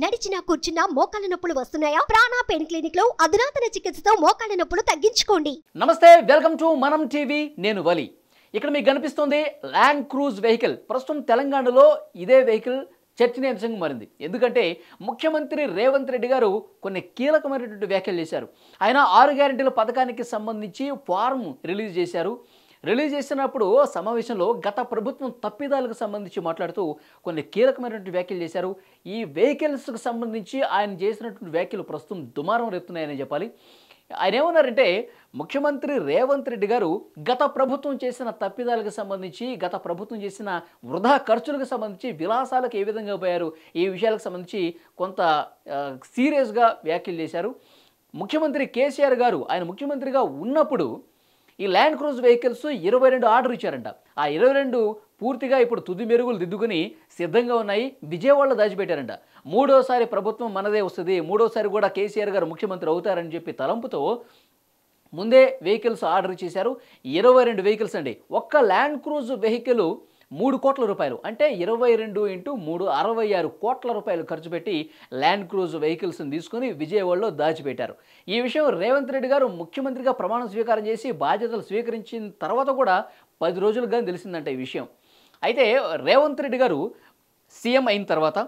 నడిచినా కూర్చున్నా మోకాళ్ళ నొప్పులు వస్తున్నాయా? ప్రాణ పెయిన్ క్లినిక్ లో అధునాతన చికిత్సతో మోకాళ్ళ నొప్పులు తగ్గించుకోండి. నమస్తే, వెల్కమ్ టు మనం టీవీ. నేను వలి. ఇక్కడ మీకు కనిపిస్తుంది ల్యాండ్ క్రూజ్ వెహికల్. ప్రస్తుతం తెలంగాణలో ఇదే వెహికల్ చర్చనీయాంశంగా మారింది. ఎందుకంటే ముఖ్యమంత్రి రేవంత్ రెడ్డి గారు కొన్ని కీలకమైనటువంటి వ్యాఖ్యలు చేశారు. ఆయన 6 గ్యారెంటీల పథకానికి సంబంధించి ఫారం రిలీజ్ చేశారు. రిలీజ్ చేసినప్పుడు సమావేశంలో గత ప్రభుత్వం తప్పిదాలకు సంబంధించి మాట్లాడుతూ కొన్ని కీలకమైనటువంటి వ్యాఖ్యలు చేశారు. ఈ వెహికల్స్కి సంబంధించి ఆయన చేసినటువంటి వ్యాఖ్యలు ప్రస్తుతం దుమారం రేపుతున్నాయని చెప్పాలి. ఆయన ఏమన్నారంటే, ముఖ్యమంత్రి రేవంత్ రెడ్డి గారు గత ప్రభుత్వం చేసిన తప్పిదాలకు సంబంధించి, గత ప్రభుత్వం చేసిన వృధా ఖర్చులకు సంబంధించి, విలాసాలకు ఏ విధంగా పోయారు, ఈ విషయాలకు సంబంధించి కొంత సీరియస్గా వ్యాఖ్యలు చేశారు. ముఖ్యమంత్రి కేసీఆర్ గారు ఆయన ముఖ్యమంత్రిగా ఉన్నప్పుడు ఈ ల్యాండ్ క్రూజ్ వెహికల్స్ 22 ఆర్డర్ ఇచ్చారంట. ఆ 22 పూర్తిగా ఇప్పుడు తుది మెరుగులు దిద్దుకుని సిద్ధంగా ఉన్నాయి. విజయవాడలో దాచిపెట్టారంట. మూడోసారి ప్రభుత్వం మనదే వస్తుంది, మూడోసారి కూడా కేసీఆర్ గారు ముఖ్యమంత్రి అవుతారని చెప్పి తలంపుతో ముందే వెహికల్స్ ఆర్డర్ చేశారు. 22 వెహికల్స్ అండి. ఒక్క ల్యాండ్ క్రూజ్ వెహికల్ 3 కోట్ల రూపాయలు, అంటే 22 × 3 66 కోట్ల రూపాయలు ఖర్చు పెట్టి ల్యాండ్ క్రూజ్ వెహికల్స్ని తీసుకుని విజయవాడలో దాచిపెట్టారు. ఈ విషయం రేవంత్ రెడ్డి గారు ముఖ్యమంత్రిగా ప్రమాణ స్వీకారం చేసి బాధ్యతలు స్వీకరించిన తర్వాత కూడా 10 రోజులుగా తెలిసిందంట ఈ విషయం. అయితే రేవంత్ రెడ్డి గారు సీఎం అయిన తర్వాత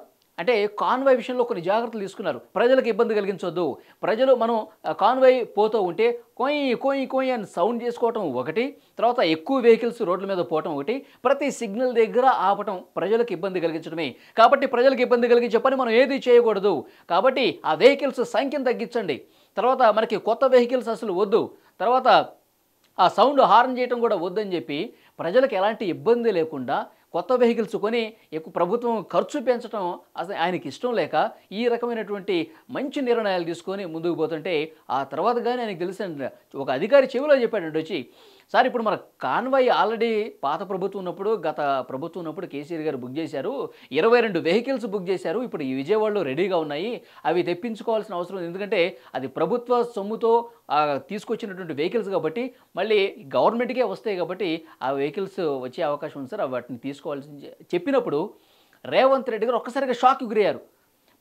అంటే కాన్వాయ్ విషయంలో కొన్ని జాగ్రత్తలు తీసుకున్నారు. ప్రజలకు ఇబ్బంది కలిగించొద్దు, ప్రజలు మనం కాన్వాయ్ పోతూ ఉంటే కోయి కోయి కోయి అని సౌండ్ చేసుకోవటం ఒకటి, తర్వాత ఎక్కువ వెహికల్స్ రోడ్ల మీద పోవటం ఒకటి, ప్రతి సిగ్నల్ దగ్గర ఆపటం ప్రజలకు ఇబ్బంది కలిగించడమే. కాబట్టి ప్రజలకు ఇబ్బంది కలిగించే పని మనం ఏది చేయకూడదు. కాబట్టి ఆ వెహికల్స్ సంఖ్యను తగ్గించండి. తర్వాత మనకి కొత్త వెహికల్స్ అసలు వద్దు, తర్వాత ఆ సౌండ్ హార్న్ చేయటం కూడా వద్దని చెప్పి ప్రజలకు ఎలాంటి ఇబ్బంది లేకుండా కొత్త వెహికల్స్ కొని ఎక్కువ ప్రభుత్వం ఖర్చు పెంచడం అసలు ఆయనకి ఇష్టం లేక ఈ రకమైనటువంటి మంచి నిర్ణయాలు తీసుకొని ముందుకు పోతుంటే ఆ తర్వాత కానీ ఆయనకు తెలిసిన ఒక అధికారి చెవిలో చెప్పాడంటే వచ్చి, సార్ ఇప్పుడు మన కాన్వాయ్ ఆల్రెడీ పాత ప్రభుత్వం ఉన్నప్పుడు, గత ప్రభుత్వం ఉన్నప్పుడు కేసీఆర్ గారు బుక్ చేశారు, 22 వెహికల్స్ బుక్ చేశారు, ఇప్పుడు ఈ విజయవాడలో రెడీగా ఉన్నాయి, అవి తెప్పించుకోవాల్సిన అవసరం ఉంది. ఎందుకంటే అది ప్రభుత్వ సొమ్ముతో తీసుకొచ్చినటువంటి వెహికల్స్ కాబట్టి మళ్ళీ గవర్నమెంట్కే వస్తాయి కాబట్టి ఆ వెహికల్స్ వచ్చే అవకాశం ఉంది సార్, వాటిని తీసుకోవాల్సి చెప్పినప్పుడు రేవంత్ రెడ్డి గారు ఒక్కసారిగా షాక్కి గురయ్యారు.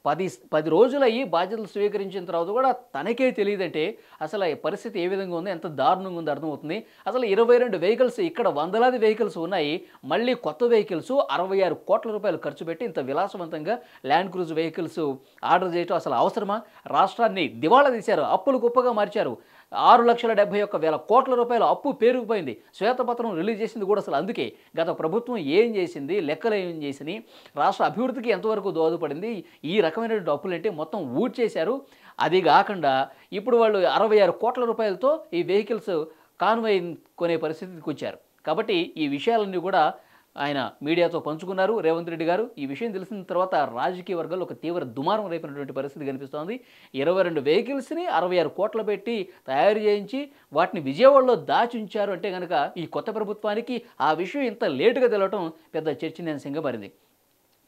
10 రోజులయ్యి బాధ్యతలు స్వీకరించిన తర్వాత కూడా తనకే తెలియదంటే అసలు ఈ పరిస్థితి ఏ విధంగా ఉందో, ఎంత దారుణంగా ఉందో అర్థమవుతుంది. అసలు 22 వెహికల్స్, ఇక్కడ వందలాది వెహికల్స్ ఉన్నాయి, మళ్ళీ కొత్త వెహికల్స్ 66 కోట్ల రూపాయలు ఖర్చు పెట్టి ఇంత విలాసవంతంగా ల్యాండ్ క్రూజ్ వెహికల్స్ ఆర్డర్ చేయటం అసలు అవసరమా? రాష్ట్రాన్ని దివాళా తీశారు, అప్పులు కుప్పగా మార్చారు. 6,71,000 కోట్ల రూపాయల అప్పు పేరుకుపోయింది. శ్వేతపత్రం రిలీజ్ చేసింది కూడా అసలు అందుకే. గత ప్రభుత్వం ఏం చేసింది, లెక్కలు ఏం చేసింది, రాష్ట్ర అభివృద్ధికి ఎంతవరకు దోహదపడింది, ఈ రకమైనటువంటి అప్పులంటే మొత్తం ఊడ్చేశారు. అది కాకుండా ఇప్పుడు వాళ్ళు 66 కోట్ల రూపాయలతో ఈ వెహికల్స్ కాన్వాయ్ కొనే పరిస్థితికి వచ్చారు. కాబట్టి ఈ విషయాలన్నీ కూడా ఆయన మీడియాతో పంచుకున్నారు రేవంత్ రెడ్డి గారు. ఈ విషయం తెలిసిన తర్వాత రాజకీయ వర్గాల్లో ఒక తీవ్ర దుమారం రేపినటువంటి పరిస్థితి కనిపిస్తోంది. 22 వెహికల్స్ని 66 కోట్లు పెట్టి తయారు చేయించి వాటిని విజయవాడలో దాచి ఉంచారు అంటే కనుక ఈ కొత్త ప్రభుత్వానికి ఆ విషయం ఇంత లేటుగా తెలవటం పెద్ద చర్చనీయాంశంగా మారింది.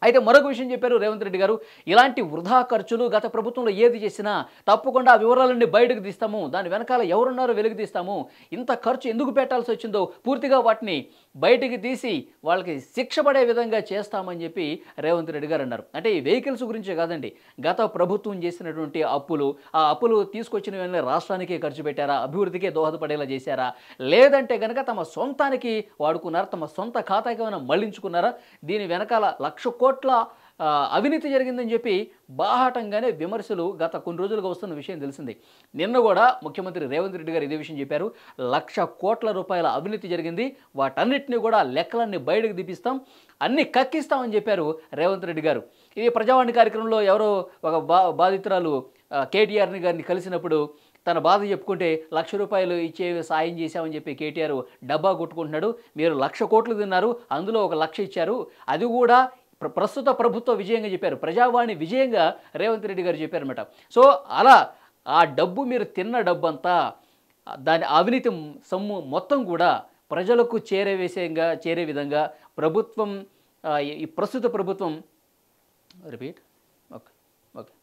అయితే మరొక విషయం చెప్పారు రేవంత్ రెడ్డి గారు, ఇలాంటి వృధా ఖర్చులు గత ప్రభుత్వంలో ఏది చేసినా తప్పకుండా ఆ వివరాలన్నీ బయటకు తీస్తాము, దాని వెనకాల ఎవరున్నారో వెలుగు తీస్తాము, ఇంత ఖర్చు ఎందుకు పెట్టాల్సి వచ్చిందో పూర్తిగా వాటిని బయటికి తీసి వాళ్ళకి శిక్ష పడే విధంగా చేస్తామని చెప్పి రేవంత్ రెడ్డి గారు అన్నారు. అంటే ఈ వెహికల్స్ గురించే కాదండి, గత ప్రభుత్వం చేసినటువంటి అప్పులు, ఆ అప్పులు తీసుకొచ్చిన వెంటనే రాష్ట్రానికే ఖర్చు పెట్టారా, అభివృద్ధికే దోహదపడేలా చేశారా, లేదంటే కనుక తమ సొంతానికి వాడుకున్నారా, తమ సొంత ఖాతాకి ఏమైనా మళ్లించుకున్నారా, దీని వెనకాల 1,00,000 కోట్ల అవినీతి జరిగిందని చెప్పి బాహాటంగానే విమర్శలు గత కొన్ని రోజులుగా వస్తున్న విషయం తెలిసింది. నిన్న కూడా ముఖ్యమంత్రి రేవంత్ రెడ్డి గారు ఇదే విషయం చెప్పారు. 1,00,000 కోట్ల రూపాయల అవినీతి జరిగింది, వాటన్నిటిని కూడా లెక్కలన్నీ బయటకు తీపిస్తాం, అన్నీ కక్కిస్తామని చెప్పారు రేవంత్ రెడ్డి గారు. ఇది ప్రజావాణి కార్యక్రమంలో ఎవరో ఒక బాధితురాలు కేటీఆర్ గారిని కలిసినప్పుడు తన బాధ చెప్పుకుంటే 1,00,000 రూపాయలు ఇచ్చే సాయం చేశామని చెప్పి కేటీఆర్ డబ్బా కొట్టుకుంటున్నాడు, మీరు 1,00,000 కోట్లు తిన్నారు, అందులో 1,00,000 ఇచ్చారు, అది కూడా ప్రస్తుత ప్రభుత్వ విజయంగా చెప్పారు, ప్రజావాణి విజయంగా రేవంత్ రెడ్డి గారు చెప్పారన్నమాట. సో అలా ఆ డబ్బు మీరు తిన్న డబ్బంతా, దాని అవినీతి సొమ్ము మొత్తం కూడా ప్రజలకు చేరే విధంగా ప్రభుత్వం, ఈ ప్రస్తుత ప్రభుత్వం రిపీట్ ఓకే ఓకే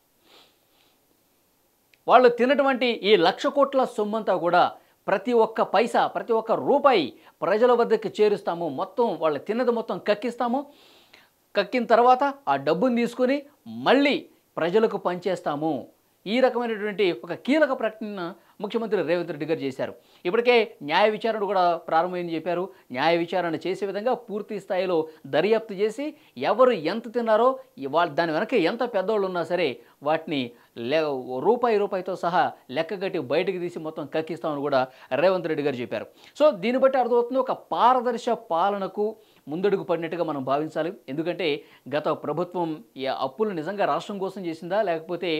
వాళ్ళు తిన్నటువంటి ఈ 1,00,000 కోట్ల సొమ్మంతా కూడా ప్రతి ఒక్క పైసా, ప్రతి ఒక్క రూపాయి ప్రజల వద్దకు చేరుస్తాము, మొత్తం వాళ్ళు తిన్నది మొత్తం కక్కిస్తాము, కక్కిన తర్వాత ఆ డబ్బును తీసుకొని మళ్ళీ ప్రజలకు పనిచేస్తాము. ఈ రకమైనటువంటి ఒక కీలక ప్రకటన ముఖ్యమంత్రి రేవంత్ రెడ్డి గారు చేశారు. ఇప్పటికే న్యాయ విచారణ కూడా ప్రారంభమైందని చెప్పారు. న్యాయ విచారణ చేసే విధంగా పూర్తి స్థాయిలో దర్యాప్తు చేసి ఎవరు ఎంత తిన్నారో దాని వెనక ఎంత పెద్దోళ్ళు ఉన్నా సరే వాటిని రూపాయితో సహా లెక్కగట్టి బయటకు తీసి మొత్తం కక్కిస్తామని కూడా రేవంత్ రెడ్డి గారు చెప్పారు. సో దీన్ని బట్టి అర్థమవుతుంది ఒక పారదర్శక పాలనకు ముందడుగు పడినట్టుగా మనం భావించాలి. ఎందుకంటే గత ప్రభుత్వం ఈ అప్పులు నిజంగా రాష్ట్రం కోసం చేసిందా, లేకపోతే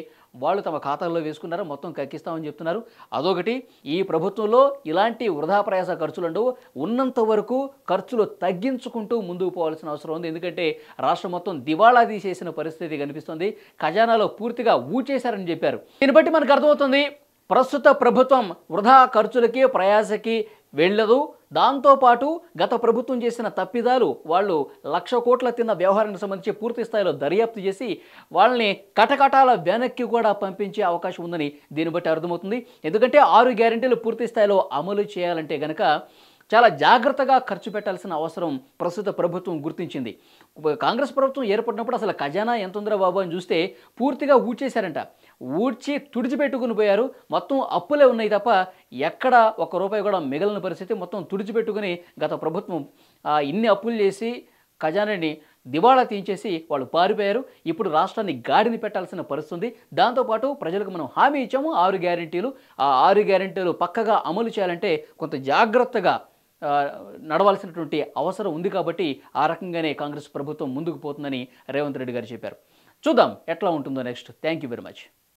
వాళ్ళు తమ ఖాతాల్లో వేసుకున్నారా, మొత్తం కక్కిస్తామని చెప్తున్నారు. అదొకటి. ఈ ప్రభుత్వంలో ఇలాంటి వృధా ప్రయాస ఖర్చులు ఉండవు. ఉన్నంత వరకు ఖర్చులు తగ్గించుకుంటూ ముందుకు పోవాల్సిన అవసరం ఉంది. ఎందుకంటే రాష్ట్రం మొత్తం దివాళా తీసేసిన పరిస్థితి కనిపిస్తుంది. ఖజానాలో పూర్తిగా ఊచేశారని చెప్పారు. దీన్ని బట్టి మనకు అర్థమవుతుంది ప్రస్తుత ప్రభుత్వం వృధా ఖర్చులకి ప్రయాసకి వెళ్ళదు. దాంతోపాటు గత ప్రభుత్వం చేసిన తప్పిదాలు, వాళ్ళు 1,00,000 కోట్ల తిన్న వ్యవహారానికి సంబంధించి పూర్తి స్థాయిలో దర్యాప్తు చేసి వాళ్ళని కటకటాల వెనక్కి కూడా పంపించే అవకాశం ఉందని దీన్ని బట్టి అర్థమవుతుంది. ఎందుకంటే 6 గ్యారెంటీలు పూర్తి స్థాయిలో అమలు చేయాలంటే గనక చాలా జాగ్రత్తగా ఖర్చు పెట్టాల్సిన అవసరం ప్రస్తుత ప్రభుత్వం గుర్తించింది. కాంగ్రెస్ ప్రభుత్వం ఏర్పడినప్పుడు అసలు ఖజానా ఎంత ఉందిరా బాబు అని చూస్తే పూర్తిగా ఊడ్చేశారంట. ఊడ్చి తుడిచిపెట్టుకుని పోయారు. మొత్తం అప్పులే ఉన్నాయి తప్ప ఎక్కడ ఒక్క రూపాయి కూడా మిగిలిన పరిస్థితి. మొత్తం తుడిచిపెట్టుకుని గత ప్రభుత్వం ఇన్ని అప్పులు చేసి ఖజానాని దివాళా తీయించేసి వాళ్ళు పారిపోయారు. ఇప్పుడు రాష్ట్రాన్ని గాడిని పెట్టాల్సిన పరిస్థితి. దాంతోపాటు ప్రజలకు మనం హామీ ఇచ్చాము 6 గ్యారెంటీలు. ఆ 6 గ్యారెంటీలు పక్కగా అమలు చేయాలంటే కొంత జాగ్రత్తగా నడవాల్సినటువంటి అవసరం ఉంది. కాబట్టి ఆ రకంగానే కాంగ్రెస్ ప్రభుత్వం ముందుకు పోతుందని రేవంత్ రెడ్డి గారు చెప్పారు. చూద్దాం ఎట్లా ఉంటుందో next. Thank you very much.